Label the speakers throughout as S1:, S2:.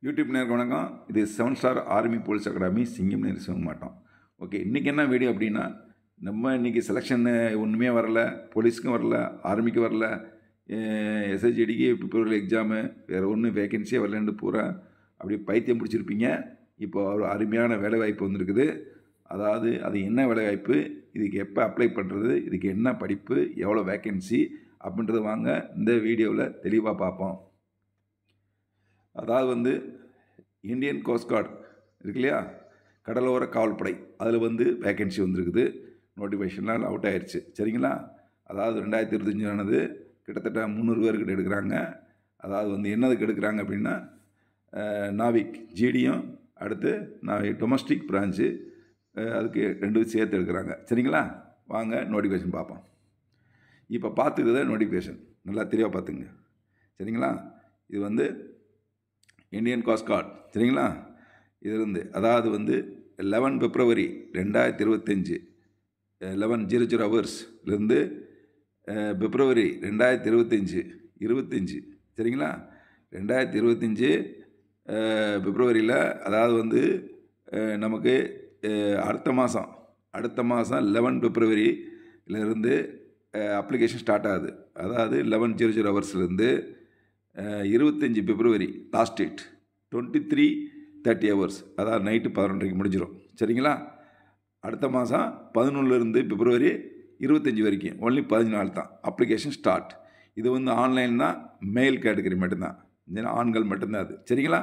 S1: YouTube நேருக்கு வணக்கம். இது 7 ஸ்டார் ஆர்மி போலீஸ் அகாடமி சிங்கம் நேரு சிவமாட்டம். ஓகே, இன்றைக்கி என்ன வீடியோ அப்படின்னா, நம்ம இன்றைக்கி செலெக்ஷன்னு ஒன்றுமே வரல, போலீஸுக்கும் வரல, ஆர்மிக்கு வரல, எஸ்ஹெச்டிக்கு பிப்ரவரி எக்ஸாமு, வேறு ஒன்றும் வேகன்சியே வரலன்னு பூரா அப்படியே பைத்தியம் பிடிச்சிருப்பீங்க. இப்போ ஒரு அருமையான வேலைவாய்ப்பு வந்திருக்குது. அதாவது அது என்ன வேலைவாய்ப்பு, இதுக்கு எப்போ அப்ளை பண்ணுறது, இதுக்கு என்ன படிப்பு, எவ்வளோ வேகன்சி அப்படின்றத வாங்க இந்த வீடியோவில் தெளிவாக பார்ப்போம். அதாவது இந்தியன் கோஸ்ட் கார்டு இருக்கு இல்லையா, கடலோர காவல்படை, அதில் வேகன்சி வந்திருக்குது. நோட்டிஃபிகேஷன்லாம் அவுட் ஆயிடுச்சு, சரிங்களா. அதாவது 2025 ஆனது கிட்டத்தட்ட 300 பேர்கிட்ட எடுக்கிறாங்க. அதாவது என்னதுக்கு எடுக்கிறாங்க அப்படின்னா, நாவிக் ஜிடியும் அடுத்து நாவிக் டொமஸ்டிக் பிரான்ச்சு, அதுக்கு 2 சேர்த்து எடுக்கிறாங்க, சரிங்களா. வாங்க நோட்டிஃபிகேஷன் பார்ப்போம். இப்போ பார்த்துக்கிறத நோட்டிஃபிகேஷன் நல்லா தெளிவாக பார்த்துங்க, சரிங்களா. இது இந்தியன் கோஸ்ட் கார்டு, சரிங்களா. இது அதாவது 11 பிப்ரவரி 2025 11:00 ஹவர்ஸ்லேருந்து பிப்ரவரி 2025 25, சரிங்களா. 2025 பிப்ரவரியில், அதாவது நமக்கு அடுத்த மாதம் 11 பிப்ரவரியிலேருந்து அப்ளிகேஷன் ஸ்டார்ட் ஆகுது. அதாவது 11:00 ஹவர்ஸ்லேருந்து 25 பிப்ரவரி லாஸ்ட் டேட் 23:30 ஹவர்ஸ், அதாவது நைட்டு 11:30 முடிஞ்சிடும், சரிங்களா. அடுத்த மாதம் 11லேருந்து பிப்ரவரி 25 வரைக்கும் ஒன்லி 15 நாள் தான் அப்ளிகேஷன் ஸ்டார்ட். இது ஆன்லைன் தான், மேல் கேட்டகரி மட்டும்தான், ஆண்கள் மட்டும்தான் அது, சரிங்களா.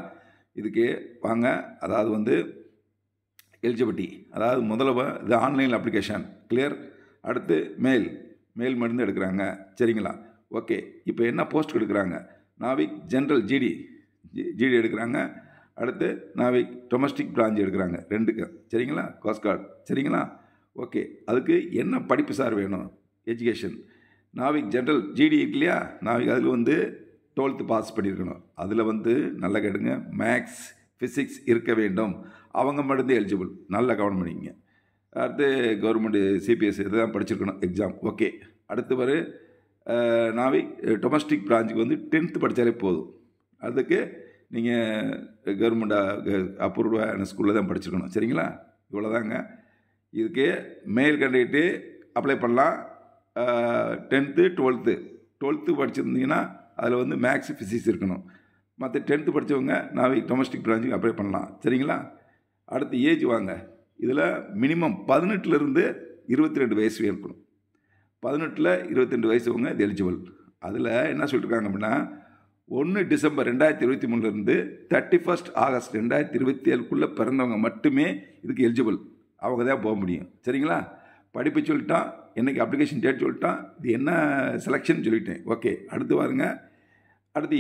S1: இதுக்கு வாங்க. அதாவது எலிஜிபிலிட்டி, அதாவது முதல்ல இது ஆன்லைன் அப்ளிகேஷன் கிளியர். அடுத்து மேல் மட்டும்தான் எடுக்கிறாங்க, சரிங்களா. ஓகே, இப்போ என்ன போஸ்ட் எடுக்கிறாங்க, நாவிக் ஜென்ரல் ஜிடி எடுக்கிறாங்க. அடுத்து நாவிக் டொமஸ்டிக் பிரான்ச் எடுக்கிறாங்க, 2க்கு, சரிங்களா. கோஸ்ட் கார்டு, சரிங்களா. ஓகே, அதுக்கு என்ன படிப்பு சார் வேணும், எஜுகேஷன். நாவிக் ஜென்ரல் ஜிடி இருக்கு இல்லையா, நாவிக் அதில் 12th பாஸ் பண்ணியிருக்கணும். அதில் நல்லா கேட்டுங்க, மேக்ஸ் ஃபிசிக்ஸ் இருக்க வேண்டும், அவங்க மட்டும்தான் எலிஜிபிள், நல்லா கவனம் பண்ணிக்கங்க. அடுத்து கவர்மெண்ட் சிபிஎஸ்சி இதுதான் படிச்சிருக்கணும் எக்ஸாம். ஓகே, அடுத்து நாவிக் டொமஸ்டிக் பிரான்ச்சுக்கு 10th படித்தாலே போதும். அதுக்கு நீங்கள் கவர்மெண்ட் அப்ரூவ்டான ஸ்கூலில் தான் படிச்சிருக்கணும், சரிங்களா. இவ்வளோதாங்க. இதுக்கு மேல் கேண்டிடேட்டு அப்ளை பண்ணலாம். 10th 12th படிச்சிருந்தீங்கன்னா அதில் மேக்ஸ் ஃபிசிக்ஸ் இருக்கணும். மற்ற 10th படித்தவங்க நாவிக் டொமஸ்டிக் பிரான்ச்சுக்கு அப்ளை பண்ணலாம், சரிங்களா. அடுத்து ஏஜ் வாங்க. இதில் மினிமம் 18லேருந்து 22 வயசு இருக்கணும். 18ல் 22 வயசுவங்க இது எலிஜிபிள். அதில் என்ன சொல்லியிருக்காங்க அப்படின்னா, 1 டிசம்பர் 2023லேருந்து 31 ஆகஸ்ட் 2027க்குள்ளே பிறந்தவங்க மட்டுமே இதுக்கு எலிஜிபிள், அவங்க தான் போக முடியும், சரிங்களா. படிப்பு சொல்லிட்டான், என்றைக்கு அப்ளிகேஷன் டேட் சொல்லிட்டான், இது என்ன செலெக்ஷன் சொல்லிட்டேன். ஓகே, அடுத்து பாருங்க. அடுத்து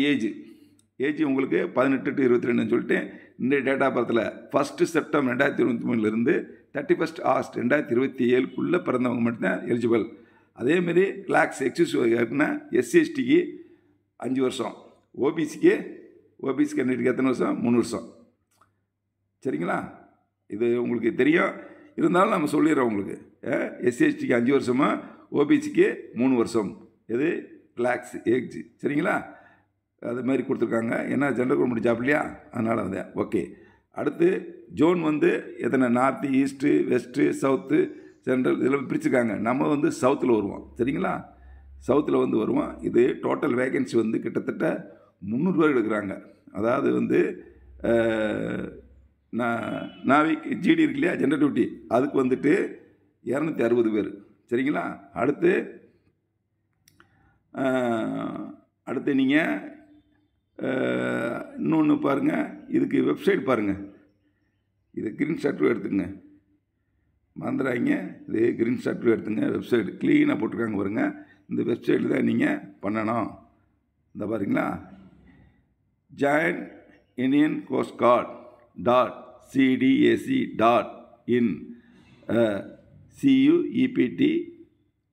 S1: ஏஜ் உங்களுக்கு 18 to 22 சொல்லிட்டு, இந்த டேட் ஆஃப் பர்த்தில் 1 செப்டம்பர் 2023லேருந்து 31 ஆகஸ்ட் 2027க்குள்ளே பிறந்தவங்க மட்டும்தான் எலிஜிபிள். அதேமாரி கிளாக்ஸ் எக்ஸிஸ்டிவ்னா எஸ்சிஎஸ்டிக்கு 5 வருஷம், ஓபிசி கேண்டிடேட்டுக்கு எத்தனை வருஷம், 3 வருஷம், சரிங்களா. இது உங்களுக்கு தெரியும், இருந்தாலும் நம்ம சொல்லிடுறோம் உங்களுக்கு. எஸ்சிஎஸ்டிக்கு 5 வருஷமா, ஓபிசிக்கு 3 வருஷம், இது கிளாக்ஸ் ஏஜ், சரிங்களா. அது மாதிரி கொடுத்துருக்காங்க, ஏன்னா ஜென்ரல் கவர்மெண்ட் ஜாப் இல்லையா, அதனால் ஓகே. அடுத்து ஜோன் எத்தனை, north, east, west, south, central, இதில் பிரிச்சுருக்காங்க. நம்ம சவுத்தில் வருவோம், சரிங்களா. சவுத்தில் வருவோம். இது டோட்டல் வேகன்சி கிட்டத்தட்ட 300 பேர் எடுக்கிறாங்க. அதாவது நாவிக் ஜிடி இருக்கு இல்லையா, ஜென்ரல் டியூட்டி, அதுக்கு 260 பேர், சரிங்களா. அடுத்து நீங்கள் இன்னொன்று பாருங்கள், இதுக்கு வெப்சைட் பாருங்கள். இது கிரீன் ஷாட் எடுத்துங்க, மறந்துடாங்க. இது கிரீன் ஷாட் எடுத்துங்க, வெப்சைட் க்ளீனாக போட்டிருக்காங்க பாருங்கள். இந்த வெப்சைட்டில் தான் நீங்கள் பண்ணணும். இந்த பாருங்களா, join Indian cost card .cdac.in CUEPT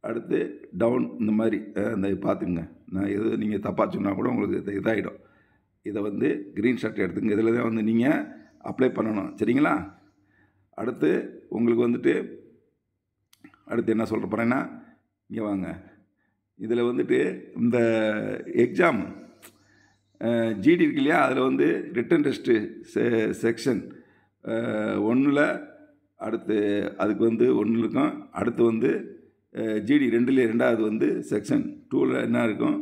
S1: அடுத்து டவுன், இந்த மாதிரி இந்த பார்த்துங்க. நான் எது நீங்கள் தப்பாக சொன்னால் கூட உங்களுக்கு இதாகிடும். இதை க்ரீன் ஷாட் எடுத்துங்க, இதில் தான் நீங்கள் அப்ளை பண்ணணும், சரிங்களா. அடுத்து உங்களுக்கு அடுத்து என்ன சொல்ல போகிறேன்னா, இங்கே வாங்க. இதில் இந்த எக்ஸாம் ஜிடி இருக்கு இல்லையா, அதில் வந்து ரிட்டன் டெஸ்ட்டு செக்ஷன் 1ல் அடுத்து அதுக்கு வந்து 1 இருக்கும். அடுத்து வந்து ஜிடி 2ல் 2வது வந்து செக்ஷன் 2ல் என்ன இருக்கும்,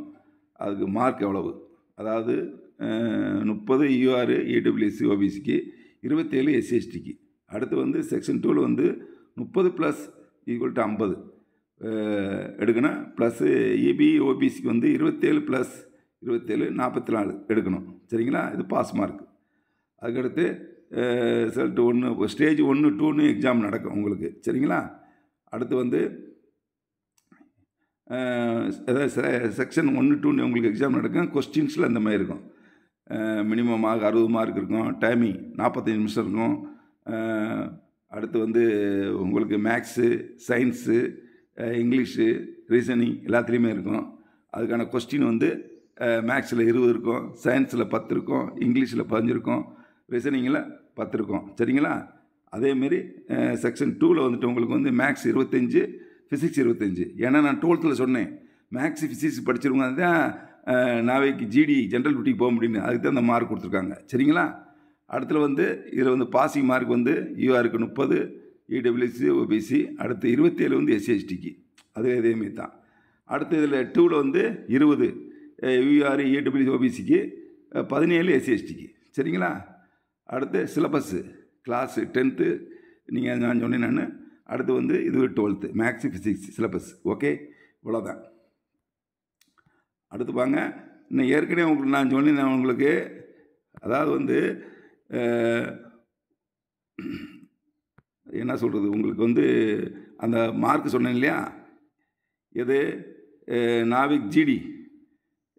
S1: அதுக்கு மார்க் எவ்வளவு, அதாவது 30 யூஆர் இடபிள்யூசி ஓபிசிக்கு, 27 எஸ்சிஎஸ்டிக்கு. அடுத்து வந்து செக்ஷன் 2ல் வந்து 30 + = 50 எடுக்கணும். ப்ளஸ்ஸு இபி ஓபிசிக்கு வந்து 27 + 27 44 எடுக்கணும். சரிங்களா, இது பாஸ் மார்க். அதுக்கடுத்து ரிசல்ட் 1 ஸ்டேஜ் 1, 2ன்னு எக்ஸாம் நடக்கும் உங்களுக்கு. சரிங்களா, அடுத்து வந்து அதாவது செக்ஷன் 1, 2ன்னு உங்களுக்கு எக்ஸாம் நடக்கும். கொஸ்டின்ஸில் அந்த மாதிரி இருக்கும். மினிமம் மார்க் 60 மார்க் இருக்கும். டைமிங் 45 நிமிஷம் இருக்கும். அடுத்து வந்து உங்களுக்கு மேக்ஸு, சயின்ஸு, இங்கிலீஷு, ரீசனிங் எல்லாத்துலேயுமே இருக்கும். அதுக்கான கொஸ்டின் வந்து மேக்ஸில் 20 இருக்கும், சயின்ஸில் 10 இருக்கும், இங்கிலீஷில் 15 இருக்கும், ரீசனிங்கில் 10 இருக்கும். சரிங்களா, அதேமாரி செக்ஷன் 2ல் வந்துட்டு உங்களுக்கு வந்து மேக்ஸ் 25, ஃபிசிக்ஸ் 25. ஏன்னா நான் 12th சொன்னேன், மேக்ஸ் ஃபிசிக்ஸ் படிச்சிருவங்க தான் நாளைக்கு ஜிடி ஜென்ரல் டியூட்டிக்கு போக முடியும்னு. அதுக்கு தான் அந்த மார்க் கொடுத்துருக்காங்க. சரிங்களா, அடுத்துல வந்து இதில் வந்து பாசிங் மார்க் வந்து யூஆருக்கு 30, இடபிள்யூசி ஓபிசி, அடுத்து 27 வந்து எஸ்சிஎஸ்டிக்கு, அது இதேமாரி தான். அடுத்து இதில் 2ல் வந்து 20 யூஆர் இடபிள்யூசி ஓபிசிக்கு, 17 எஸ்சிஎஸ்டிக்கு. சரிங்களா, அடுத்து சிலபஸ்ஸு கிளாஸு 10th நீங்கள் நான் சொன்னேன் நான். அடுத்து வந்து இது 12th maths physics syllabus. Okay, இவ்வளோதான். அடுத்து பாங்க, இன்னும் ஏற்கனவே உங்களுக்கு நான் சொன்னேன் உங்களுக்கு, அதாவது வந்து என்ன சொல்கிறது, உங்களுக்கு வந்து அந்த மார்க் சொன்னேன் இல்லையா, எது நாவிக் ஜிடி,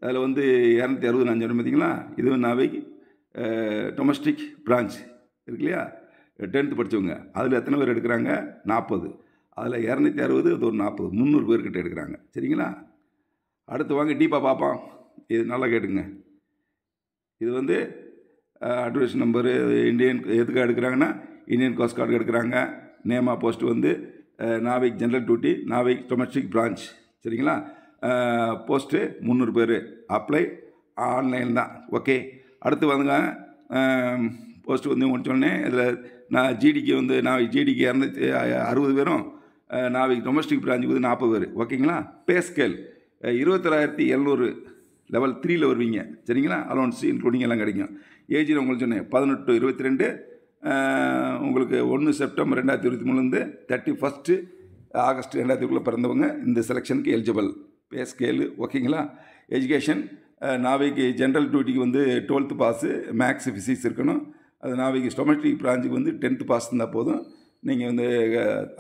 S1: அதில் வந்து 260 நான் சொன்னேன் பார்த்தீங்களா. இது நாவிக் டொமஸ்டிக் பிரான்ச் இருக்கு இல்லையா, 10th படித்தவங்க, அதில் எத்தனை பேர் எடுக்கிறாங்க, 40. அதில் 260, அது ஒரு 40, 300 பேர்கிட்ட எடுக்கிறாங்க. சரிங்களா, அடுத்து வாங்க டீப்பாக பார்ப்போம். இது நல்லா கேட்டுங்க. இது வந்து அட்மிஷன் நம்பரு இந்தியன் எதுக்காக எடுக்கிறாங்கன்னா, இந்தியன் கோஸ்ட் கார்டு எடுக்கிறாங்க. நேம் ஆஃப் போஸ்ட் வந்து NavIC general duty, NavIC domestic branch. சரிங்களா, போஸ்ட்டு 300 பேர். அப்ளை ஆன்லைன் தான். ஓகே, அடுத்து வந்துங்க போஸ்ட்டு வந்து முடிச்சோடனே இதில் நான் ஜிடிக்கு வந்து நாவிக் ஜிடிக்கு 260 பேரும், நாவிக் டொமஸ்டிக் பிரான்ச்சுக்கு வந்து 40 பேர். ஓகேங்களா, பே ஸ்கேல் 27,700 லெவல் 3ல் வருவீங்க. சரிங்களா, அலோன்ஸு இன்க்ளூடிங் எல்லாம் கிடைக்கும். ஏஜில் உங்களுக்கு சொன்னேன் 18 to 22. உங்களுக்கு 1 செப்டம்பர் 2023 31 ஆகஸ்ட் 2000 பிறந்தவங்க இந்த செலெக்ஷனுக்கு எலிஜிபிள். பே ஸ்கேலு. ஓகேங்களா, எஜுகேஷன் நாவிக்கு ஜென்ரல் டியூட்டிக்கு வந்து 12th பாஸு, மேக்ஸ் ஃபிசிக்ஸ் இருக்கணும். அது நாவிக்கு டொமஸ்டிக் பிரான்ச்சுக்கு வந்து 10th பாஸ் இருந்தால் போதும். நீங்கள் வந்து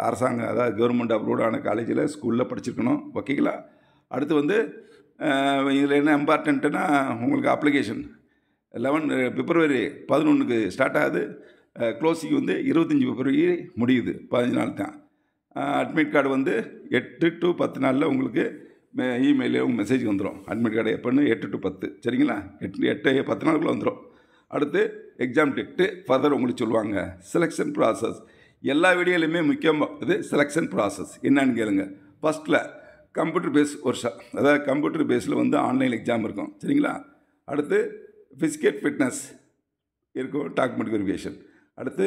S1: அரசாங்கம், அதாவது கவர்மெண்ட் அப்ரூவ்டான காலேஜில் ஸ்கூலில் படிச்சிருக்கணும். ஓகேங்களா, அடுத்து வந்து இதில் என்ன இம்பார்ட்டண்ட்டுன்னா, உங்களுக்கு அப்ளிகேஷன் 11 பிப்ரவரி 11க்கு ஸ்டார்ட் ஆகுது. க்ளோசிங் வந்து 25 பிப்ரவரி முடியுது. 15 நாள் தான். அட்மிட் கார்டு வந்து 8 to 10 நாளில் உங்களுக்கு இமெயிலே உங்கள் மெசேஜ் வந்துடும். அட்மிட் கார்டு எப்போன்னு 8 to 10. சரிங்களா, 8-10 நாளுக்குள்ளே வந்துடும். அடுத்து எக்ஸாம் டேட்டு ஃபர்தர் உங்களுக்கு சொல்லுவாங்க. செலெக்ஷன் ப்ராசஸ் எல்லா வீடியோலையுமே முக்கியமாக செலெக்ஷன் ப்ராசஸ் என்னன்னு கேளுங்க. ஃபஸ்ட்டில் கம்ப்யூட்டர் பேஸ் ஒர்க்ஷாப், அதாவது கம்ப்யூட்டர் பேஸில் வந்து ஆன்லைன் எக்ஸாம் இருக்கும். சரிங்களா, அடுத்து ஃபிசிக்கல் ஃபிட்னஸ் இருக்கும், டாக்குமெண்ட் வெரிஃபிகேஷன். அடுத்து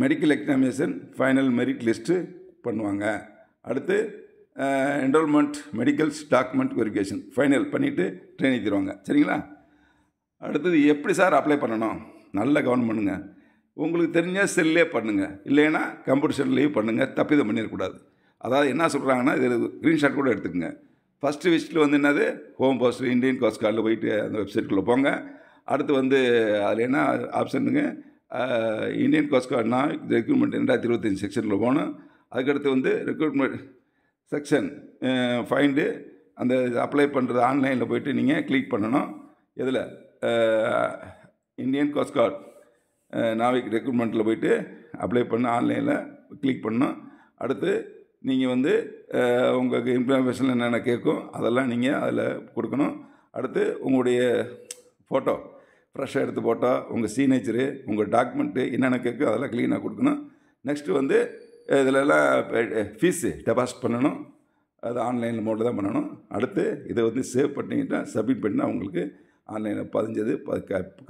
S1: medical examination, final merit list பண்ணுவாங்க. அடுத்து enrolment, medicals, document verification final பண்ணிவிட்டு ட்ரெயினிங் தருவாங்க. சரிங்களா, அடுத்தது எப்படி சார் அப்ளை பண்ணணும், நல்லா கவனம் பண்ணுங்கள். உங்களுக்கு தெரிஞ்ச செல்லே பண்ணுங்கள், இல்லைன்னா கம்ப்யூட்டர் செல்லையும் பண்ணுங்கள். தப்பிதம் பண்ணிடக்கூடாது. அதாவது என்ன சொல்கிறாங்கன்னா, இதில் ஸ்க்ரீன்ஷாட் கூட எடுத்துக்கோங்க. ஃபஸ்ட்டு விசிட்டில் வந்து என்னது, ஹோம் போஸ்ட் இந்தியன் கோஸ்ட் கார்டில் போயிட்டு அந்த வெப்சைட்டுக்குள்ளே போங்க. அடுத்து வந்து அதில் என்ன ஆப்ஷனுங்க, இந்தியன் கோஸ்ட் கார்டுனா ரெக்ரூட்மெண்ட் 2025 செக்ஷனில் போகணும். அதுக்கடுத்து வந்து ரெக்ரூட்மெண்ட் செக்ஷன் ஃபைண்டு, அந்த அப்ளை பண்ணுறது ஆன்லைனில் போய்ட்டு நீங்கள் கிளிக் பண்ணணும். இதில் இந்தியன் கோஸ்ட் கார்டு நாவிக் ரெக்ரூட்மெண்ட்டில் போய்ட்டு அப்ளை பண்ண ஆன்லைனில் கிளிக் பண்ணணும். அடுத்து நீங்கள் வந்து உங்களுக்கு இன்ஃபர்மேஷன் என்னென்ன கேட்கும் அதெல்லாம் நீங்கள் அதில் கொடுக்கணும். அடுத்து உங்களுடைய ஃபோட்டோ ஃப்ரெஷ்ஷாக எடுத்து ஃபோட்டோ, உங்கள் சிக்னேச்சரு, உங்கள் டாக்குமெண்ட்டு என்னென்ன கேட்கும் அதெல்லாம் க்ளீனாக கொடுக்கணும். நெக்ஸ்ட்டு வந்து இதிலெல்லாம் ஃபீஸு டெபாசிட் பண்ணணும். அது ஆன்லைன் மோடில் தான் பண்ணணும். அடுத்து இதை வந்து சேவ் பண்ணிக்கிட்டால் சப்மிட் பண்ணால் உங்களுக்கு ஆன்லைனில் பதிஞ்சது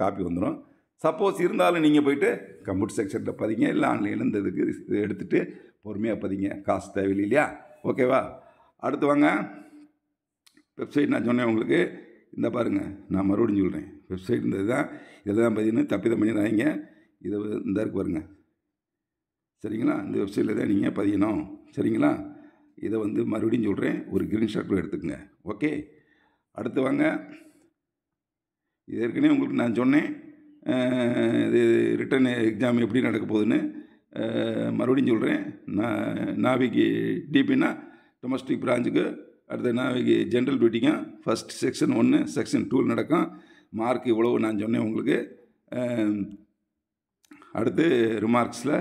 S1: காப்பி வந்துடும். சப்போஸ் இருந்தாலும் நீங்கள் போய்ட்டு கம்ப்யூட்டர் செக்ஷனில் பதிங்க, இல்லை ஆன்லைனில் இந்த இதுக்கு இதை எடுத்துகிட்டு பொறுமையாக பதிங்க, காசு தேவையில்லை இல்லையா? ஓகேவா? அடுத்து வாங்க, வெப்சைட் நான் சொன்னேன் உங்களுக்கு. இந்த பாருங்கள், நான் மறுபடியும் சொல்கிறேன், வெப்சைட் இந்த இதுதான், இதில் தான் பதினு தப்பிதம் பண்ணிடுறாங்க. இதை இந்த இருக்கு பாருங்கள், சரிங்களா? இந்த வெப்சைட்டில் தான் நீங்கள் பதியணும், சரிங்களா? இதை வந்து மறுபடியும் சொல்கிறேன், ஒரு ஸ்க்ரீன்ஷாட் எடுத்துக்கோங்க. ஓகே, அடுத்து வாங்க. இது ஏற்கனவே உங்களுக்கு நான் சொன்னேன், இது ரிட்டன் எக்ஸாம் எப்படி நடக்க போகுதுன்னு. மறுபடியும் சொல்கிறேன், நாவிக்கு டிபின்னா டொமஸ்டிக் பிரான்ச்சுக்கு, அடுத்த நாவிக்கு ஜென்ரல் டியூட்டிக்கும் ஃபஸ்ட் செக்ஷன் 1 செக்ஷன் 2 நடக்கும். மார்க் இவ்வளவு நான் சொன்னேன் உங்களுக்கு. அடுத்து ரிமார்க்ஸில்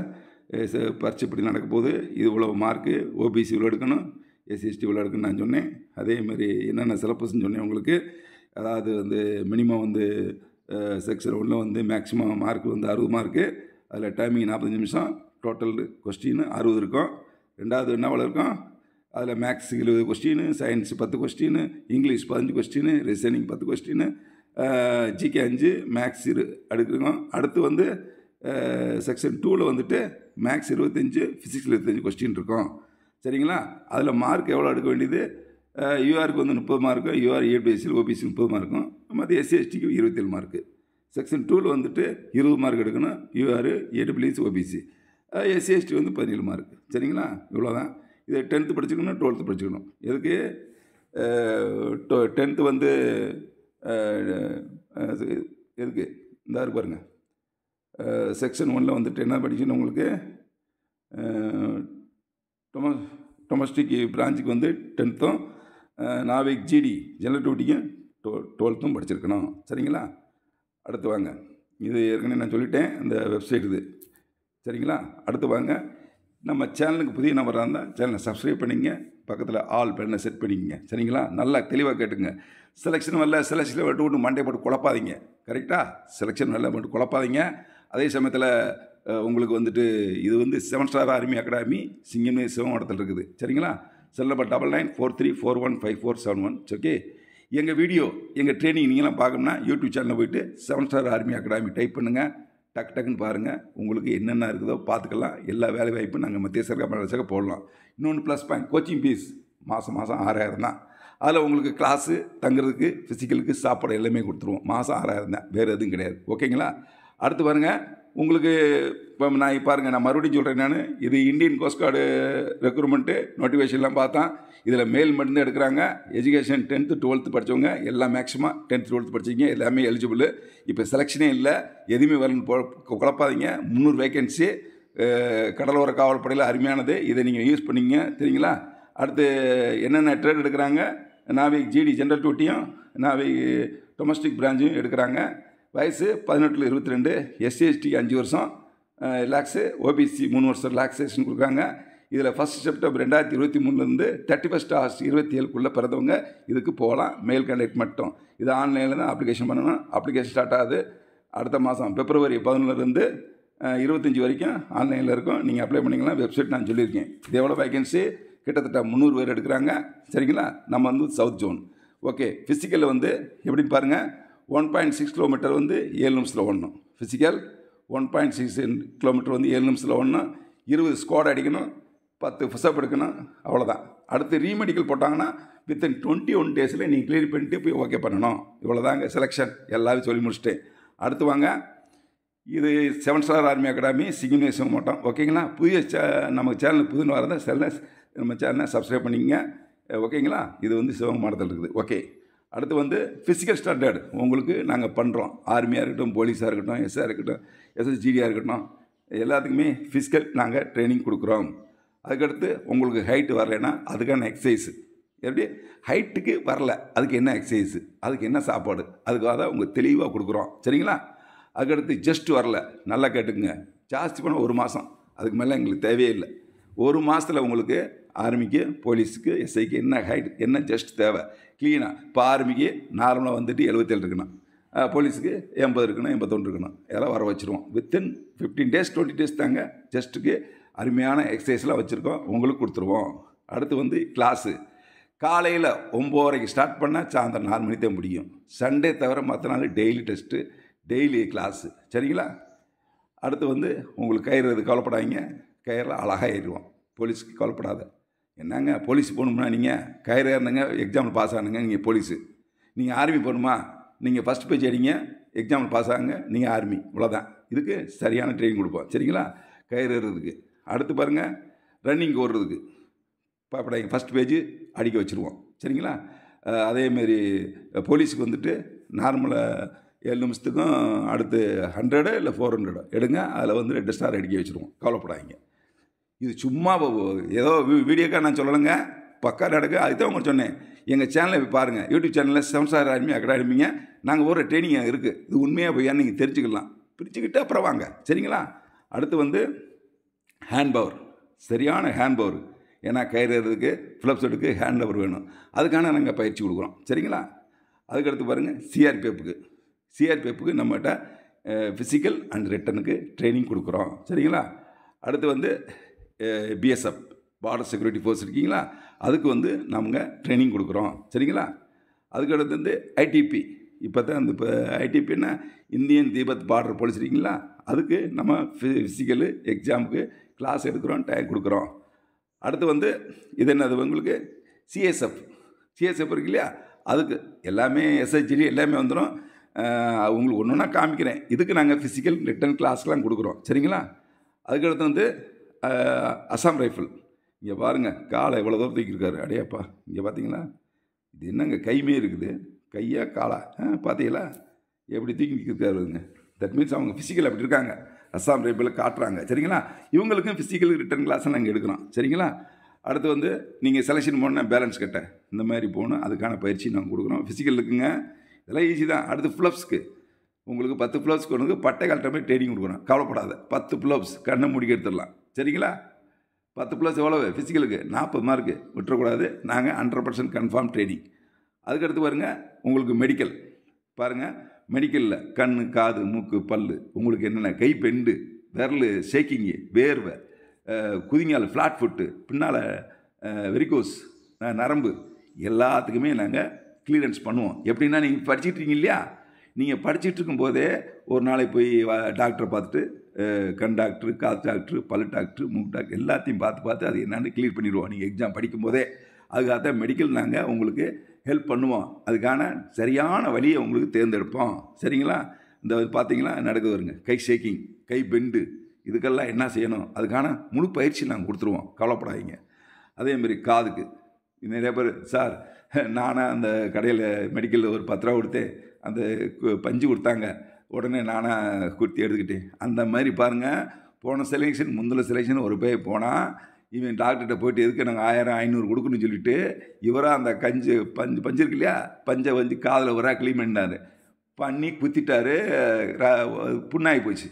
S1: பரீட்சை இப்படி நடக்க போகுது, இது இவ்வளோ மார்க்கு, ஓபிசி இவ்வளோ எடுக்கணும், எஸ்சி/எஸ்டி இவ்வளோ எடுக்கணும்னு நான் சொன்னேன். அதேமாதிரி என்னென்ன சிலபஸ்ன்னு சொன்னேன் உங்களுக்கு. அதாவது வந்து மினிமம் வந்து செக்ஷன் 1 வந்து மேக்ஸிமம் மார்க் வந்து 60 மார்க்கு, அதில் டைமிங் 45 நிமிஷம், டோட்டல் கொஸ்டின் 60 இருக்கும். ரெண்டாவது என்ன இருக்கும், அதில் maths 20 question, science 10 question, English 15 question, reasoning 10 question, GK 5, maths எடுக்கணும். அடுத்து வந்து செக்ஷன் 2ல் வந்துட்டு மேக்ஸ் 25, ஃபிசிக்ஸ் 25 கொஸ்டின் இருக்கும், சரிங்களா? அதில் மார்க் எவ்வளோ எடுக்க வேண்டியது, யூஆருக்கு வந்து 30 மார்க்கு, யூஆர் ஏபிஎஸ்சியில் ஓபிசி 30 மார்க்கும், மற்ற எஸ்சி/எஸ்டிக்கு 27 மார்க்கு. செக்ஷன் 2ல் வந்துட்டு 20 மார்க் எடுக்கணும், யூஆர் ஏடபிள்யூஎஸ் ஓபிசி, எஸ்சி/எஸ்டி வந்து 17 மார்க், சரிங்களா? இவ்வளோதான். இதை 10th படிச்சுக்கணும், 12th படிச்சுக்கணும். எதுக்கு 10th வந்து எதுக்கு இந்த இருக்கு பாருங்கள், செக்ஷன் 1ல் வந்துட்டு என்ன படிக்கணும் உங்களுக்கு, டொமஸ்டிக் பிரான்ச்சுக்கு வந்து 10th, NavIC GT general டியூட்டிக்கும் 12th படிச்சிருக்கணும், சரிங்களா? அடுத்து வாங்க, இது ஏற்கனவே நான் சொல்லிட்டேன், இந்த வெப்சைட் இது, சரிங்களா? அடுத்து வாங்க, நம்ம சேனலுக்கு புதிய நபராக இருந்தால் சேனலை சப்ஸ்கிரைப் பண்ணிங்க, பக்கத்தில் ஆல் பெண்ணை செட் பண்ணிக்கங்க, சரிங்களா? நல்லா தெளிவாக கேட்டுங்க. செலெக்ஷன் வரல, செலெக்ஷனில் விட்டு மண்டை போட்டு குழப்பாதீங்க, கரெக்டாக? செலெக்ஷன் வரல மட்டும் குழப்பாதீங்க. அதே சமயத்தில் உங்களுக்கு வந்துட்டு இது வந்து 7 ஸ்டார் ஆர்மி அகாடமி சிங்கம் சிவமாவட்டத்தில் இருக்குது, சரிங்களா? Cell number 9943415471. ஓகே, எங்கள் வீடியோ, எங்கள் ட்ரைனிங் நீங்களாம் பார்க்கணும்னா யூடியூப் சேனலில் போய்ட்டு 7 ஸ்டார் ஆர்மி அகாடமி டைப் பண்ணுங்கள். டக்குன்னு பாருங்கள், உங்களுக்கு என்னென்ன இருக்குதோ பார்த்துக்கலாம். எல்லா வேலை வாய்ப்பும் நாங்கள் மத்திய சர்க்கார் போடலாம். இன்னொன்று ப்ளஸ் பாயிண்ட், கோச்சிங் ஃபீஸ் மாதம் 6000 தான். அதில் உங்களுக்கு கிளாஸு, தங்குறதுக்கு, ஃபிசிக்கலுக்கு, சாப்பாடு எல்லாமே கொடுத்துருவோம். மாதம் 6000 தான், வேறு எதுவும் கிடையாது, ஓகேங்களா? அடுத்து பாருங்கள், உங்களுக்கு இப்போ நான் பாருங்கள், நான் மறுபடியும் சொல்கிறேன், நான் இது இந்தியன் கோஸ்ட் கார்டு ரெக்ரூட்மெண்ட்டு நோட்டிஃபிகேஷன்லாம் பார்த்தேன். இதில் மேல் மட்டும்தான் எடுக்கிறாங்க. எஜுகேஷன் 10th 12th படித்தவங்க எல்லாம் மேக்ஸிமம் 10th 12th படிச்சிங்க, எல்லாமே எலிஜிபிள். இப்போ செலெக்ஷனே இல்லை, எதுவுமே வரலன்னு குழப்பாதீங்க. 300 வேக்கன்சி, கடலோர காவல்படையில் அருமையானது, இதை நீங்கள் யூஸ் பண்ணிங்க, சரிங்களா? அடுத்து என்னென்ன ட்ரேட் எடுக்கிறாங்க, நாவிக் ஜிடி ஜென்ரல் டியூட்டியும் நாவிக் டொமஸ்டிக் பிரான்ச்சும் எடுக்கிறாங்க. வயசு 18 to 22, எஸ்சி/எஸ்டிக்கு 5 வருஷம் ரிலாக்ஸு, ஓபிசி 3 வருஷம் ரிலாக்ஸேஷன் கொடுக்குறாங்க. இதில் 1 September 2023 31 August 2027 பிறந்தவங்க இதுக்கு போகலாம். மெயில் கேண்டிடேட் மட்டும். இது ஆன்லைனில் தான் அப்ளிகேஷன் பண்ணணும். அப்ளிகேஷன் ஸ்டார்ட் ஆகுது அடுத்த மாதம் February 11 25 வரைக்கும் ஆன்லைனில் இருக்கும். நீங்கள் அப்ளை பண்ணிக்கலாம். வெப்சைட் நான் சொல்லியிருக்கேன். இது எவ்வளோ வேகன்சி, கிட்டத்தட்ட 300 பேர் எடுக்கிறாங்க, சரிங்களா? நம்ம வந்து சவுத் ஜோன். ஓகே, ஃபிசிக்கலில் வந்து எப்படின்னு பாருங்கள். 1.6 கிலோமீட்டர் வந்து 7 நிமிஷத்தில் ஓடணும். ஃபிசிக்கல் 1.6 கிலோமீட்டர் வந்து 7 நிமிஷத்தில் ஓடணும். 20 ஸ்குவாட் அடிக்கணும், 10 புஷ்அப் எடுக்கணும், அவ்வளோதான். அடுத்து ரீமெடிக்கல் போட்டாங்கன்னா வித்தின் 21 days நீங்கள் கிளியர் பண்ணிட்டு போய் ஓகே பண்ணணும். இவ்வளோதாங்க செலெக்ஷன். எல்லாரும் சொல்லி முடிச்சிட்டேன். அடுத்து வாங்க, இது 7 ஸ்டார் ஆர்மி அகாடமி சிங்கம் மாட்டோம், ஓகேங்களா? புதிய நம்ம சேனலுக்கு புது வரதான் நம்ம சேனலை சப்ஸ்கிரைப் பண்ணிக்கங்க, ஓகேங்களா? இது வந்து சிவகங்கை மாவட்டத்தில் இருக்குது. ஓகே, அடுத்து வந்து ஃபிசிக்கல் ஸ்டாண்டர்ட் உங்களுக்கு நாங்கள் பண்ணுறோம். ஆர்மியாக இருக்கட்டும், போலீஸாக இருக்கட்டும், எஸ்ஆர் இருக்கட்டும், எஸ்எஸ்ஜிடியாக இருக்கட்டும், எல்லாத்துக்குமே ஃபிசிக்கல் நாங்கள் ட்ரைனிங் கொடுக்குறோம். அதுக்கடுத்து உங்களுக்கு ஹைட்டு வரலைன்னா அதுக்கான எக்ஸசைஸு, எப்படி ஹைட்டுக்கு வரல அதுக்கு என்ன எக்ஸசைஸு, அதுக்கு என்ன சாப்பாடு, அதுக்காக தான் உங்களுக்கு தெளிவாக கொடுக்குறோம், சரிங்களா? அதுக்கடுத்து ஜஸ்ட் வரல, நல்லா கேட்டுக்குங்க. ஜாஸ்தி பண்ண 1 மாதம், அதுக்கு மேலே எங்களுக்கு தேவையே இல்லை. 1 மாதத்தில் உங்களுக்கு ஆர்மிக்கு, போலீஸுக்கு, எஸ்ஐக்கு என்ன ஹைட், என்ன ஜஸ்ட் தேவை க்ளீனாக. இப்போ ஆர்மிக்கு நார்மலாக வந்துட்டு 77 இருக்கணும், போலீஸுக்கு 80 இருக்கணும், 81 இருக்கணும், இதெல்லாம் வர வச்சுருவோம். வித்தின் 15 days 20 days தாங்க. ஜஸ்ட்டுக்கு அருமையான எக்ஸசைஸ்லாம் வச்சுருக்கோம், உங்களுக்கு கொடுத்துருவோம். அடுத்து வந்து காலையில் 9:30 ஸ்டார்ட் பண்ணால் சாயந்தரம் 4 மணிக்கு தான் முடியும். சண்டே தவிர மற்ற நாள் டெய்லி டெஸ்ட்டு, டெய்லி கிளாஸு. சரிங்களா? அடுத்து வந்து உங்களுக்கு கயிறு கவலைப்படாதீங்க, கயிறில் அழகாக ஏறுவோம். போலீஸுக்கு கவலைப்படாத. என்னங்க போலீஸ் போகணும்னா நீங்கள் கயிறு ஏறினுங்க, எக்ஸாமில் பாஸ் ஆனுங்க, நீங்கள் போலீஸு. நீங்கள் ஆர்மி போகணுமா, நீங்கள் ஃபஸ்ட் பேஜ் அடிங்க, எக்ஸாமில் பாஸ் ஆகுங்க, நீங்கள் ஆர்மி. இவ்வளோதான். இதுக்கு சரியான ட்ரைனிங் கொடுப்போம். சரிங்களா? கயிறு ஏறுறதுக்கு. அடுத்து பாருங்கள், ரன்னிங் ஓடுறதுக்கு பார்ப்படாங்க, ஃபஸ்ட் பேஜ் அடிக்க வச்சுருவோம். சரிங்களா? அதேமாரி போலீஸுக்கு வந்துட்டு நார்மலாக 7 நிமிஷத்துக்கும் அடுத்து 100 இல்லை 400 எடுங்க, அதில் வந்து 2 ஸ்டார் அடிக்க வச்சுருவோம். கவலைப்படாதீங்க. இது சும்மா ஏதோ வீடியோக்காக நான் சொல்லலைங்க, பக்கா நடக்கு. அதுதான் உங்களுக்கு சொன்னேன். எங்கள் சேனலை போய் பாருங்கள், யூடியூப் சேனலில் 7 ஸ்டார் ஆர்மி அகாடமிங்க நாங்கள் ஒரு ட்ரைனிங் இருக்குது. இது உண்மையாக போய் நீங்கள் தெரிஞ்சுக்கலாம். பிரிச்சுக்கிட்டு அப்புறம் வாங்க. சரிங்களா? அடுத்து வந்து ஹேண்ட் பவர், சரியான ஹேண்ட் பவர். ஏன்னா கயிறு ஏறுறதுக்கு, ஃப்ளப்ஸ் எடுக்கு ஹேண்ட் பவர் வேணும். அதுக்கான நாங்கள் பயிற்சி கொடுக்குறோம். சரிங்களா? அதுக்கடுத்து பாருங்கள், சிஆர்பிஎஃப்க்கு நம்மகிட்ட ஃபிசிக்கல் அண்ட் ரிட்டனுக்கு ட்ரைனிங் கொடுக்குறோம். சரிங்களா? அடுத்து வந்து பிஎஸ்எஃப், பார்டர் செக்யூரிட்டி ஃபோர்ஸ் இருக்கீங்களா, அதுக்கு வந்து நாங்கள் ட்ரைனிங் கொடுக்குறோம். சரிங்களா? அதுக்கடுத்து வந்து ஐடிபி, இப்போ தான் இந்த இப்போ ஐடிபின்னா இந்தியன் தீபத் பார்டர் போலீஸ் இருக்கீங்களா, அதுக்கு நம்ம ஃபிசிக்கலு எக்ஸாமுக்கு கிளாஸ் எடுக்கிறோம், டைம் கொடுக்குறோம். அடுத்து வந்து இது என்னது உங்களுக்கு சிஎஸ்எஃப் இருக்கு இல்லையா, அதுக்கு எல்லாமே எஸ்ஹெச்டி எல்லாமே வந்துடும். உங்களுக்கு ஒன்று ஒன்றா காமிக்கிறேன். இதுக்கு நாங்கள் ஃபிசிக்கல் ரிட்டன் கிளாஸ்லாம் கொடுக்குறோம். சரிங்களா? அதுக்கடுத்து வந்து அசாம் ரைஃபிள். இங்கே பாருங்கள், காலை எவ்வளோ தூரம் தூக்கியிருக்காரு. அடையாப்பா, இங்கே பார்த்தீங்களா, இது என்னங்க கைமே இருக்குது, கையா காலா பார்த்தீங்களா எப்படி தூக்கியிருக்காருங்க. தட் மீன்ஸ் அவங்க ஃபிசிக்கல் அப்படி இருக்காங்க. அசாம் ரைஃபிளில் காட்டுறாங்க. சரிங்களா? இவங்களுக்கும் ஃபிசிக்கல் ரிட்டன் கிளாஸை நாங்கள் எடுக்கிறோம். சரிங்களா? அடுத்து வந்து நீங்கள் செலெக்ஷன் போனால் பேலன்ஸ் கட்ட இந்த மாதிரி போகணும், அதுக்கான பயிற்சி நாங்கள் கொடுக்குறோம். ஃபிசிக்கல் இருக்குங்க, இதெல்லாம் ஈஸி தான். அடுத்து ஃப்ளப்ஸ்க்கு உங்களுக்கு 10 ஃப்ளப்ஸ்க்கு ஒன்று பட்டை கால்ட்ட மாதிரி ட்ரைனிங் கொடுக்குறோம். கவலைப்படாத, 10 ஃப்ளப்ஸ் கண்ணை முடிக்க எடுத்துடலாம். சரிங்களா? 10 ப்ளஸ் எவ்வளவு ஃபிசிக்கலுக்கு 40 மார்க்கு விட்டுறக்கூடாது. நாங்கள் 100% கன்ஃபார்ம் ட்ரைனிங். அதுக்கடுத்து பாருங்கள், உங்களுக்கு மெடிக்கல் பாருங்கள். மெடிக்கலில் கண், காது, மூக்கு, பல், உங்களுக்கு என்னென்ன கை பெண்டு, விரல் ஷேக்கிங்கு, வேர்வை, குதிங்கால், ஃப்ளாட் ஃபுட்டு, பின்னால் வெரிகோஸ், நரம்பு, எல்லாத்துக்குமே நாங்கள் கிளியரன்ஸ் பண்ணுவோம். எப்படின்னா நீங்கள் படிச்சுட்டு இருக்கீங்க இல்லையா, நீங்கள் படிச்சுட்டு இருக்கும்போதே ஒரு நாளைக்கு போய் டாக்டரை பார்த்துட்டு, கண் டாக்டரு, காது டாக்டரு, பல் டாக்டரு, மூக்கு டாக்டர் எல்லாத்தையும் பார்த்து அது என்னென்னு கிளியர் பண்ணிடுவோம் நீங்கள் எக்ஸாம் படிக்கும்போதே. அதுக்காகத்தான் மெடிக்கல் நாங்கள் உங்களுக்கு ஹெல்ப் பண்ணுவோம். அதுக்கான சரியான வழியை உங்களுக்கு தேர்ந்தெடுப்போம். சரிங்களா? இந்த பார்த்தீங்களா நடக்குது வருங்க, கை ஷேக்கிங், கை பெண்டு, இதுக்கெல்லாம் என்ன செய்யணும், அதுக்கான முழு பயிற்சி நாங்கள் கொடுத்துருவோம். கவலைப்படாதீங்க. அதேமாரி காதுக்கு நிறைய பேர், சார் நானாக அந்த கடையில் மெடிக்கலில் ஒரு 10 ரூபா கொடுத்தேன், அந்த பஞ்சு கொடுத்தாங்க, உடனே நானாக குர்த்தி எடுத்துக்கிட்டேன். அந்த மாதிரி பாருங்கள், போன செலெக்ஷன் முந்தின செலெக்ஷன் ஒரு பேர் போனால், இவன் டாக்டர்கிட்ட போய்ட்டு எதுக்கு நாங்கள் 1000 500 கொடுக்கணும்னு சொல்லிவிட்டு இவராக அந்த பஞ்சு இருக்கு இல்லையா, பஞ்சை வந்து காதில் வர க்ளீன் பண்ணி குத்திட்டாரு, புண்ணாகி போச்சு.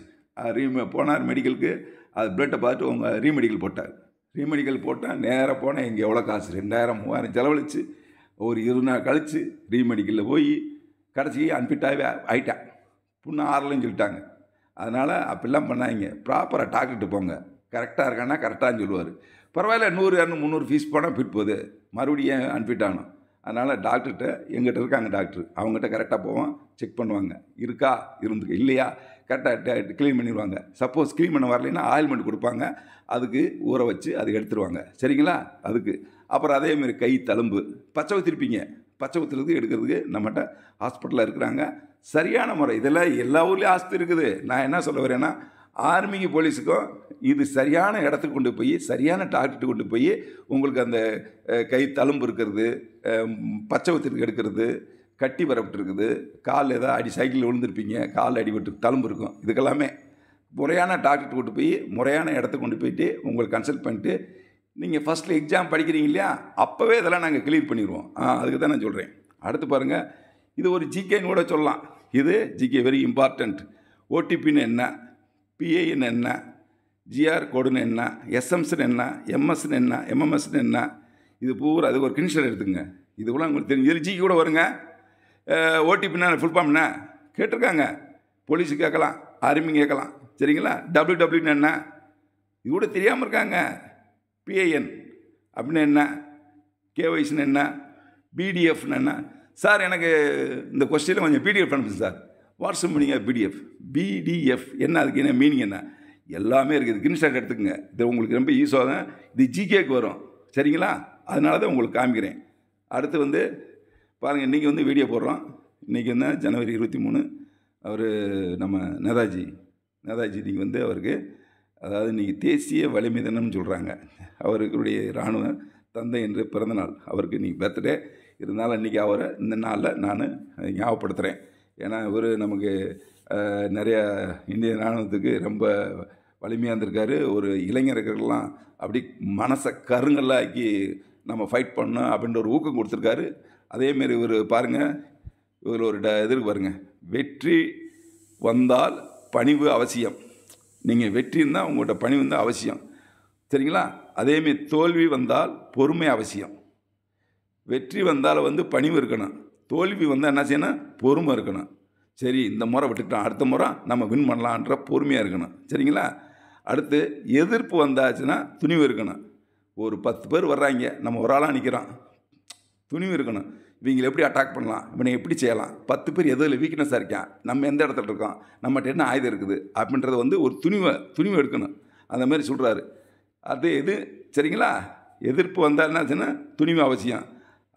S1: போனார் மெடிக்கலுக்கு, அது பிளட்டை பார்த்துட்டு உங்கள் ரீமெடிக்கல் போட்டார். ரீமெடிக்கல் போட்டால் நேராக போனால் இங்கே எவ்வளோ காசு, 2000 3000 செலவழிச்சு ஒரு 20 நாள் கழித்து ரீமெடிக்கலில் போய் கடைசி அன்ஃபிட்டாகவே ஆகிட்டான். புண்ணு ஆறலைன்னு சொல்லிட்டாங்க. அதனால் அப்படிலாம் பண்ணாங்க. ப்ராப்பராக டாக்டர்கிட்ட போங்க, கரெக்டாக இருக்கான்னா கரெக்டான்னு சொல்லுவார். பரவாயில்ல, 100 200 300 ஃபீஸ் போனால் ஃபிட் போகுது, மறுபடியும் அன்ஃபிட் ஆகணும். அதனால் டாக்டர்கிட்ட எங்கிட்ட இருக்காங்க டாக்டர், அவங்ககிட்ட கரெக்டாக போவோம், செக் பண்ணுவாங்க, இருக்கா இருந்துருக்கு, இல்லையா கரெக்டாக க்ளீன் பண்ணிடுவாங்க. சப்போஸ் க்ளீன் பண்ண வரலைன்னா ஆயில்மெண்ட் கொடுப்பாங்க, அதுக்கு ஊற வச்சு அது எடுத்துருவாங்க. சரிங்களா? அதுக்கு அப்புறம் அதேமாரி கை தழும்பு, பச்சை ஊற்றிருப்பீங்க, பச்சை ஊற்றுறதுக்கு எடுக்கிறதுக்கு நம்மகிட்ட ஹாஸ்பிட்டலில் இருக்கிறாங்க. சரியான முறை. இதெல்லாம் எல்லா ஊர்லேயும் ஆஸ்தி இருக்குது. நான் என்ன சொல்ல வரேன்னா, ஆர்மிக்கு போலீஸுக்கும் இது சரியான இடத்துக்கு கொண்டு போய், சரியான டாக்டர்கிட்ட கொண்டு போய் உங்களுக்கு அந்த கை தழும்பு இருக்கிறது, பச்சை ஊற்றிருக்கு எடுக்கிறது, கட்டி வரப்பட்டுருக்குது, காலில் ஏதாவது சைக்கிளில் விழுந்திருப்பீங்க, காலில் அடிபட்டு தழும்பு இருக்கும், இதுக்கெல்லாமே முறையான டாக்டர்கிட்ட கொண்டு போய் முறையான இடத்துக்கு கொண்டு போயிட்டு உங்களுக்கு கன்சல்ட் பண்ணிட்டு, நீங்கள் ஃபஸ்ட்டில் எக்ஸாம் படிக்கிறீங்க இல்லையா, அப்போவே இதெல்லாம் நாங்கள் கிளியர் பண்ணிடுவோம். அதுக்கு தான் நான் சொல்கிறேன். அடுத்து பாருங்கள், இது ஒரு ஜிகேன்னு கூட சொல்லலாம். இது ஜிகே வெரி இம்பார்ட்டண்ட். ஓடிபின்னு என்ன, பிஐன்னு என்ன, ஜிஆர் கோடுன்னு என்ன, எஸ்எம்ஸ்ன்னு என்ன, எம்எஸ்ன்னு என்ன, எம்எம்எஸ்ன்னு என்ன, இது பூரா அது ஒரு கிரின்ஷன் எடுத்துங்க. இது கூட உங்களுக்கு தெரியும். இதில் ஜிகே கூட வருங்க. ஓடிபின்னா ஃபுல் ஃபார்ம் என்ன கேட்டிருக்காங்க, போலீஸு கேட்கலாம், ஆர்மி கேட்கலாம். சரிங்களா? டபிள்யூடபிள்யூன்னு என்ன, இது கூட தெரியாமல் இருக்காங்க. பிஐஎன் அப்படின்னு என்ன, கேஒய்சின்னு என்ன, பிடிஎஃப்னு என்ன? சார் எனக்கு இந்த கொஸ்டினில் கொஞ்சம் பிடிஎஃப் அனுப்புங்க sir. What's meaning of PDF? PDF என்ன, அதுக்கு என்ன மீனிங் என்ன? எல்லாமே இருக்குது. ஸ்க்ரீன்ஷாட் எடுத்துக்கங்க. இது உங்களுக்கு ரொம்ப யூஸ் ஆகும். இது ஜிகேக்கு வரும், சரிங்களா? அதனால தான் உங்களுக்கு காமிக்கிறேன். அடுத்து வந்து பாருங்கள், இன்றைக்கி வந்து வீடியோ போடுறோம். இன்றைக்கி வந்து ஜனவரி 23. அவர் நம்ம நேதாஜி இன்றைக்கி வந்து அவருக்கு, அதாவது இன்றைக்கி தேசிய வலிமை தினம்னு சொல்கிறாங்க. அவருடைய இராணுவ தந்தை என்று பிறந்தநாள். அவருக்கு இன்றைக்கி பர்த்டே. இருந்தாலும் இன்றைக்கி அவரை இந்த நாளில் நான் ஞாபகப்படுத்துகிறேன். ஏன்னா இவர் நமக்கு நிறையா இந்திய இராணுவத்துக்கு ரொம்ப வலிமையாக இருந்திருக்காரு. ஒரு இளைஞர்கள்லாம் அப்படி மனசை கருங்கல்லாக்கி நம்ம ஃபைட் பண்ணோம் அப்படின்ற ஒரு ஊக்கம் கொடுத்துருக்காரு. அதேமாரி இவர் பாருங்கள், இவர் ஒரு எதிர்க்கு பாருங்கள், வெற்றி வந்தால் பணிவு அவசியம். நீங்கள் வெற்றி இருந்தால் உங்கள்கிட்ட பணிவு இருந்தால் அவசியம், சரிங்களா? அதேமாரி தோல்வி வந்தால் பொறுமை அவசியம். வெற்றி வந்தால் வந்து பணிவு இருக்கணும், தோல்வி வந்தால் என்ன செய்யணும்? பொறுமை இருக்கணும். சரி, இந்த முறை விட்டுக்கிட்டோம், அடுத்த முறை நம்ம வின் பண்ணலான்ற பொறுமையாக இருக்கணும், சரிங்களா? அடுத்து எதிர்ப்பு வந்தாச்சுன்னா துணிவு இருக்கணும். ஒரு 10 பேர் வர்றாங்க, நம்ம ஒரு ஆளாக நிற்கிறோம், துணிவு இருக்கணும். இவங்களை எப்படி அட்டாக் பண்ணலாம், இவனை எப்படி செய்யலாம், 10 பேர் எதில் வீக்னஸாக இருக்கான், நம்ம எந்த இடத்துல இருக்கோம், நம்மகிட்ட என்ன ஆயுதம் இருக்குது அப்படின்றது வந்து ஒரு துணிவு எடுக்கணும். அந்த மாதிரி சொல்கிறாரு. அது எது, சரிங்களா? எதிர்ப்பு வந்தால் என்னாச்சுன்னா துணிவு அவசியம்.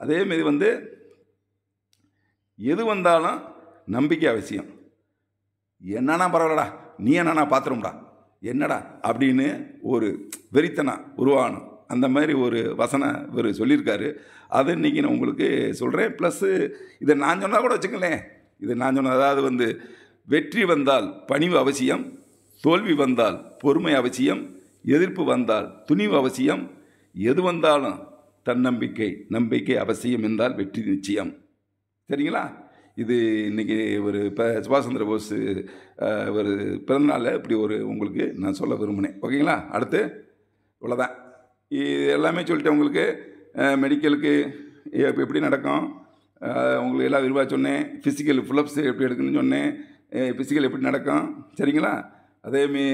S1: அதேமாரி வந்து எது வந்தாலும் நம்பிக்கை அவசியம். என்னன்னா பரவாயில்லடா, நீ என்னன்னா பார்த்துரும்டா, என்னடா அப்படின்னு ஒரு வெறித்தனம் உருவாகணும். அந்த மாதிரி ஒரு வசனம் இவர் சொல்லியிருக்காரு. அதை இன்றைக்கி நான் உங்களுக்கு சொல்கிறேன். ப்ளஸ்ஸு இதை நான் சொன்னால் கூட வச்சுக்கலேன். இது நான் சொன்ன, அதாவது வந்து வெற்றி வந்தால் பணிவு அவசியம், தோல்வி வந்தால் பொறுமை அவசியம், எதிர்ப்பு வந்தால் துணிவு அவசியம், எது வந்தாலும் நம்பிக்கை அவசியம் என்றால் வெற்றி நிச்சயம், சரிங்களா? இது இன்றைக்கி ஒரு சுபாஷ் சந்திர போஸ் ஒரு பிறந்தநாளில் இப்படி ஒரு உங்களுக்கு நான் சொல்ல விரும்பினேன், ஓகேங்களா? அடுத்து இவ்வளோதான். இது எல்லாமே சொல்லிட்டேன் உங்களுக்கு. மெடிக்கலுக்கு எப்படி நடக்கும் உங்களுக்கு எல்லாம் விரிவாக சொன்னேன். ஃபிசிக்கல் ஃபுல்லப்ஸ் எப்படி எடுக்கணும்னு சொன்னேன். ஃபிசிக்கல் எப்படி நடக்கும், சரிங்களா? அதேமாரி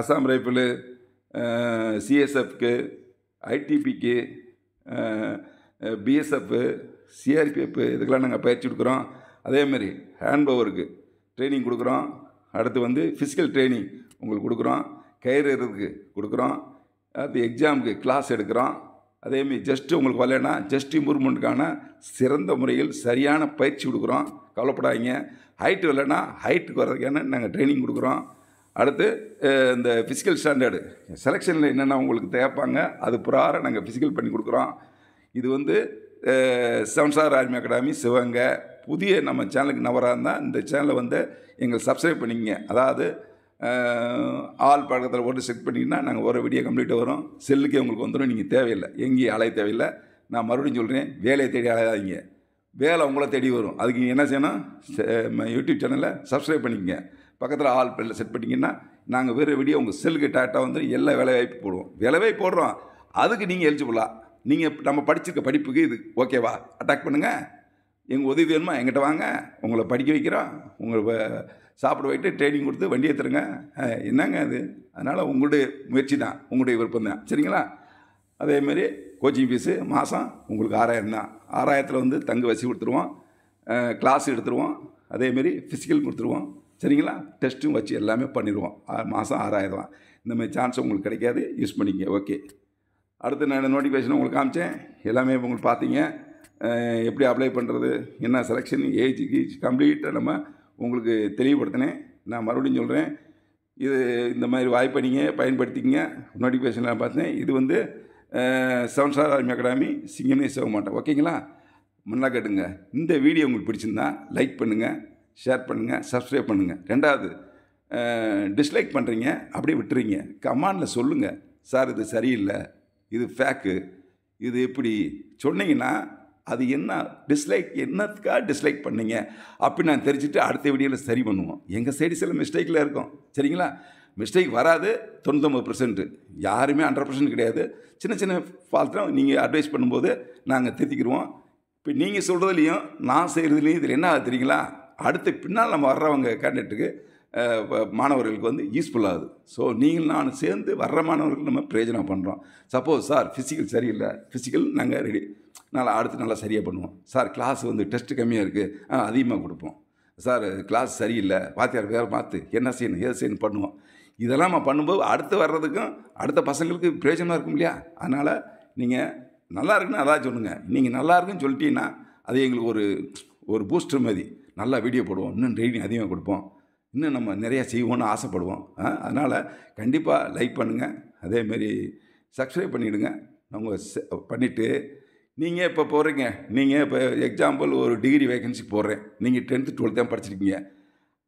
S1: அசாம் ரைஃபிளு, சிஎஸ்எஃப்க்கு, ஐடிபிக்கு, பிஎஸ்எஃப், சிஆர்பிஎஃப் இதுக்கெல்லாம் நாங்கள் பயிற்சி கொடுக்குறோம். அதேமாரி ஹேண்ட் பவருக்கு ட்ரைனிங் கொடுக்குறோம். அடுத்து வந்து ஃபிசிக்கல் ட்ரைனிங் உங்களுக்கு கொடுக்குறோம். கயிறு ஏறுறதுக்கு கொடுக்குறோம். அடுத்து எக்ஸாமுக்கு கிளாஸ் எடுக்கிறோம். அதேமாரி ஜஸ்ட்டு உங்களுக்கு வரலன்னா ஜஸ்ட் இம்ப்ரூவ்மெண்ட்டுக்கான சிறந்த முறையில் சரியான பயிற்சி கொடுக்குறோம். கவலைப்படாதீங்க. ஹைட்டு வரலன்னா ஹைட்டுக்கு வர்றதுக்கான நாங்கள் ட்ரைனிங் கொடுக்குறோம். அடுத்து இந்த ஃபிசிக்கல் ஸ்டாண்டர்டு செலெக்ஷனில் என்னென்ன உங்களுக்கு தேவைப்பாங்க அது புறாரம் நாங்கள் ஃபிசிக்கல் பண்ணி கொடுக்குறோம். இது வந்து 7 ஸ்டார் ஆர்மி அகாடமி சிவகங்கை. புதிய நம்ம சேனலுக்கு நவராக இருந்தால் இந்த சேனலை வந்து எங்களை சப்ஸ்கிரைப் பண்ணிக்கங்க. அதாவது ஆல் பக்கத்தில் போட்டு செக் பண்ணிங்கன்னா நாங்கள் ஒரு வீடியோ கம்ப்ளீட்டாக வரும். செல்லுக்கே உங்களுக்கு வந்துடும். நீங்கள் தேவையில்லை, எங்கேயும் அலைய தேவையில்லை. நான் மறுபடியும் சொல்கிறேன், வேலையை தேடி அலையாதீங்க, வேலை உங்களை தேடி வரும். அதுக்கு நீங்கள் என்ன செய்யணும், யூடியூப் சேனலை சப்ஸ்கிரைப் பண்ணிக்கங்க. பக்கத்தில் ஆல் பெல்லில் செட் பண்ணிங்கன்னா நாங்கள் வேறு வீடியோ உங்கள் செல்லுக்கு டேரெக்டாக வந்து எல்லா வேலைவாய்ப்பு போடுவோம். வேலைவாய்ப்பு போடுறோம், அதுக்கு நீங்கள் எலிஜிபிளா, நீங்கள் நம்ம படிச்சிருக்க படிப்புக்கு இது ஓகேவா, அட்டாக் பண்ணுங்கள். எங்கள் உதவி வேணுமா எங்கிட்ட வாங்க, உங்களை படிக்க வைக்கிறோம், உங்களை சாப்பிட வைட்டு ட்ரைனிங் கொடுத்து வண்டி ஏற்றுருங்க. என்னங்க அது? அதனால் உங்களுடைய முயற்சி தான், உங்களுடைய விருப்பம் தான், சரிங்களா? அதேமாரி கோச்சிங் ஃபீஸு மாதம் உங்களுக்கு 6000 தான். 6000 வந்து தங்க வசி கொடுத்துருவோம், கிளாஸ் எடுத்துருவோம், அதேமாரி ஃபிசிக்கல் கொடுத்துருவோம், சரிங்களா? டெஸ்ட்டும் வச்சு எல்லாமே பண்ணிடுவோம். மாதம் 6000 தான். இந்தமாதிரி சான்ஸ் உங்களுக்கு கிடைக்காது, யூஸ் பண்ணிங்க. ஓகே, அடுத்து நான் நோட்டிஃபிகேஷன் உங்களுக்கு காமிச்சேன், எல்லாமே உங்களுக்கு பார்த்தீங்க. எப்படி அப்ளை பண்ணுறது, என்ன செலெக்ஷன், ஏஜுக்கு கம்ப்ளீட்டாக நம்ம உங்களுக்கு தெளிவுபடுத்தினேன். நான் மறுபடியும் சொல்கிறேன், இது இந்த மாதிரி வாய்ப்பை நீங்கள் பயன்படுத்திக்கங்க. நோட்டிஃபிகேஷனில் பார்த்தேன். இது வந்து 7 ஸ்டார் ஆர்மி அகாடமி, சிங்கமே சேவ மாட்டேன், ஓகேங்களா? முன்னா கேட்டுங்க. இந்த வீடியோ உங்களுக்கு பிடிச்சிருந்தா லைக் பண்ணுங்கள், ஷேர் பண்ணுங்கள், சப்ஸ்கிரைப் பண்ணுங்கள். ரெண்டாவது, டிஸ்லைக் பண்ணுறீங்க அப்படியே விட்டுறீங்க, கமெண்டில் சொல்லுங்கள், சார் இது சரியில்லை, இது ஃபேக்கு, இது எப்படி சொன்னீங்கன்னா அது என்ன டிஸ்லைக், என்னத்துக்காக டிஸ்லைக் பண்ணீங்க அப்படி நான் தெரிஞ்சுட்டு அடுத்த வீடியோவில் சரி பண்ணுவோம். எங்கள் சைடு சில மிஸ்டேக்கில் இருக்கும், சரிங்களா? மிஸ்டேக் வராது 99%, யாருமே 100% கிடையாது. சின்ன சின்ன ஃபால்ட் தான் நீங்கள் அட்வைஸ் பண்ணும்போது நாங்கள் திருத்திக்கிடுவோம். இப்போ நீங்கள் சொல்கிறதுலையும் நான் செய்கிறதுலையும் இதில் என்ன ஆகுது தெரியுங்களா, அடுத்த பின்னால் நம்ம வர்றவங்க கேண்டிடேட்டுக்கு மாணவர்களுக்கு வந்து யூஸ்ஃபுல்லாகுது. ஸோ நீங்கள் நான் சேர்ந்து வர்ற மாணவர்களுக்கு நம்ம பிரயோஜனம் பண்ணுறோம். சப்போஸ் சார் ஃபிசிக்கல் சரியில்லை, ஃபிசிக்கல் நாங்கள் ரெடி, அடுத்து நல்லா சரியாக பண்ணுவோம். சார் கிளாஸ் வந்து டெஸ்ட்டு கம்மியாக இருக்குது, அதிகமாக கொடுப்போம். சார் கிளாஸ் சரியில்லை, வாத்தியார் வேறு மாற்று, என்ன செய்யணும் ஏது செய்யணும் பண்ணுவோம். இதெல்லாம் நம்ம பண்ணும்போது அடுத்து வர்றதுக்கும் அடுத்த பசங்களுக்கு பிரயோஜனமாக இருக்கும் இல்லையா? அதனால் நீங்கள் நல்லா இருக்குன்னு அதான் சொல்லுங்கள். நீங்கள் நல்லா இருக்குன்னு சொல்லிட்டீங்கன்னா அது எங்களுக்கு ஒரு பூஸ்டர் மாதிரி. நல்லா வீடியோ போடுவோம், இன்னும் ட்ரைனிங் அதிகமாக கொடுப்போம், இன்னும் நம்ம நிறையா செய்வோன்னு ஆசைப்படுவோம். அதனால் கண்டிப்பாக லைக் பண்ணுங்கள், அதேமாரி சப்ஸ்கிரைப் பண்ணிவிடுங்க. அவங்க பண்ணிவிட்டு நீங்கள் இப்போ போகிறீங்க, நீங்கள் இப்போ எக்ஸாம்பிள் ஒரு டிகிரி வேகன்சி போடுறேன், நீங்கள் 10th 12th தான் படிச்சிருக்கீங்க,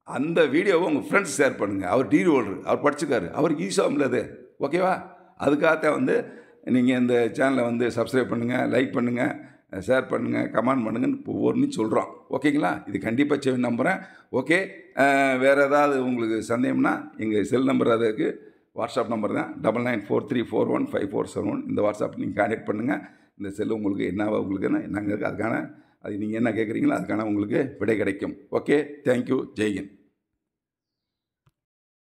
S1: அந்த வீடியோவை உங்கள் ஃப்ரெண்ட்ஸ் ஷேர் பண்ணுங்கள். அவர் டிகிரி ஹோல்டர், அவர் படிச்சிருக்காரு, அவருக்கு ஈஸியாக அது ஓகேவா? அதுக்காகத்தான் வந்து நீங்கள் இந்த சேனலை வந்து சப்ஸ்கிரைப் பண்ணுங்கள், லைக் பண்ணுங்கள், ஷேர் பண்ணுங்கள், கமெண்ட் பண்ணுங்கன்னு ஒவ்வொன்றையும் சொல்கிறோம். ஓகேங்களா? இது கண்டிப்பாக செய்ய நம்புகிறேன். ஓகே, வேறு ஏதாவது உங்களுக்கு சந்தேகம்னா எங்கள் செல் நம்பர் அதுக்கு வாட்ஸ்அப் நம்பர் தான் 9943415471. இந்த வாட்ஸ்அப் நீங்கள் கான்டாக்ட் பண்ணுங்கள். இந்த செல்லு உங்களுக்கு என்னவா உங்களுக்குன்னு நாங்கள் அதுக்கான அது நீங்கள் என்ன கேட்குறீங்களோ அதுக்கான உங்களுக்கு விடை கிடைக்கும். ஓகே, தேங்க்யூ, ஜெய்ஹிந்த்.